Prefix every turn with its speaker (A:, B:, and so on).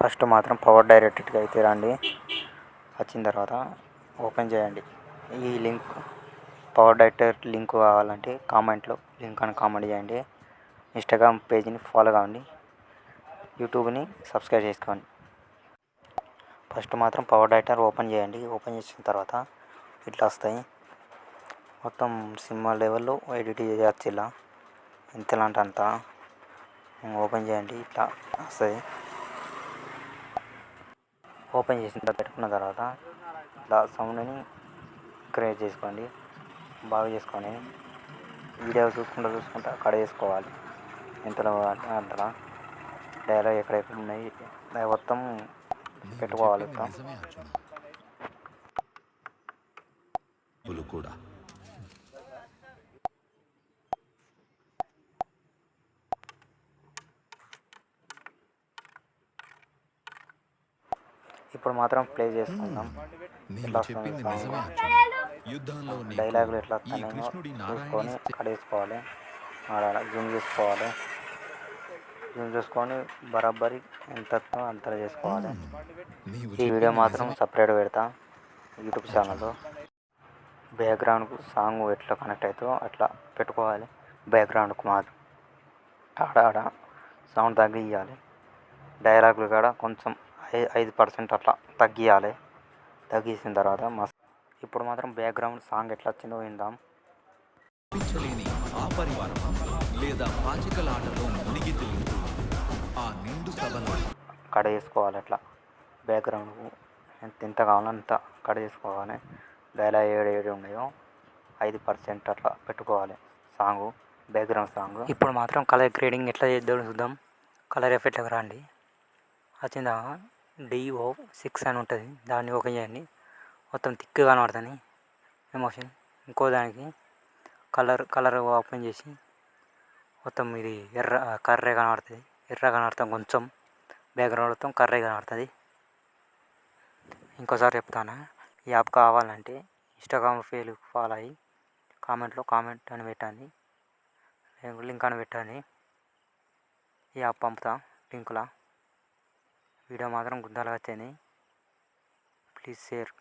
A: First మాత్రం power డైరెక్ట్గా అయితే రండి. వచ్చిన తర్వాత ఓపెన్ చేయండి. ఈ లింక్ పవర్ డైరెక్ట్ లింక్ కావాలంటే కామెంట్లో లింక్ అని కామెంట్ చేయండి. ఇన్స్టాగ్రామ్ పేజ్ని ఫాలో కావండి. యూట్యూబ్ని సబ్స్క్రైబ్ చేసుకోండి. ఫస్ట్ మాత్రం పవర్ డైరెక్టర్ ఓపెన్ చేయండి. ఓపెన్ చేసిన తర్వాత ఇట్లా వస్తాయి. మొత్తం సినిమా లెవెల్లో ఎడిట్ చేయవచ్చు. ఇలా ఎంతలా అంటే అంత ఓపెన్ చేయండి. ఇట్లా వస్తుంది. ఓపెన్ చేసిన తర్వాత పెట్టుకున్న తర్వాత ఇట్లా సౌండ్ని క్రియేట్ చేసుకోండి. బాగా చేసుకొని వీడియో చూసుకుంటా అక్కడ వేసుకోవాలి. ఎంతలో అంతలా డైలాగ్ ఎక్కడెక్కడ ఉన్నాయి మొత్తం పెట్టుకోవాలి.
B: కూడా
A: ఇప్పుడు మాత్రం ప్లే చేసుకుందాం. ఎట్లా వస్తుంది డైలాగులు ఎట్లా వస్తున్నాయో చూసుకొని అక్కడ వేసుకోవాలి. జూమ్ చేసుకోవాలి. జూమ్ చేసుకొని బరాబరి ఎంత అంత చేసుకోవాలి. ఈ వీడియో మాత్రం సపరేట్ పెడతా యూట్యూబ్ ఛానల్లో. బ్యాక్గ్రౌండ్కు సాంగ్ ఎట్లా కనెక్ట్ అవుతుందో అట్లా పెట్టుకోవాలి. బ్యాక్గ్రౌండ్కు మాత్రం ఆడ సౌండ్ తగ్గియాలి. డైలాగులు కూడా కొంచెం 5% అట్లా తగ్గియాలి. తగ్గించిన తర్వాత ఇప్పుడు మాత్రం బ్యాక్గ్రౌండ్ సాంగ్ ఎట్లా వచ్చిందో విందాం.
B: ఆ పరివారం లేదా పాచికల ఆటలో మునిగి తేలుతూ ఆ నిండు సభలో
A: కట్ చేసుకోవాలి. అట్లా బ్యాక్గ్రౌండ్ ఎంత కావాలో అంత కట్ చేసుకోవాలి. డైలాగ్ ఏడు ఉన్నాయో 5% అట్లా పెట్టుకోవాలి సాంగు, బ్యాక్గ్రౌండ్ సాంగ్. ఇప్పుడు మాత్రం కలర్ గ్రేడింగ్ ఎట్లా చేద్దాం చూద్దాం. కలర్ ఎఫెక్ట్కి రండి. వచ్చిందా DO6 అని ఉంటుంది. దాన్ని ఓపెన్ చేయండి. మొత్తం థిక్గా కనబడుతుంది ఎమోషన్. ఇంకో దానికి కలర్ ఓపెన్ చేసి మొత్తం ఇది కర్రే కనబడుతుంది. ఎర్ర కనబడుతుంది. కొంచెం బ్యాక్గ్రౌండ్ మొత్తం కర్రే కనబడుతుంది. ఇంకోసారి చెప్తాను. ఈ యాప్ కావాలంటే ఇన్స్టాగ్రామ్ పేజ్ ఫాలో అయ్యి కామెంట్లో కామెంట్ అని పెట్టండి. లింక్ అని పెట్టండి. ఈ యాప్ పంపుతా లింకులా. వీడియో మాత్రం గుద్దాలుగా వచ్చింది. Please share.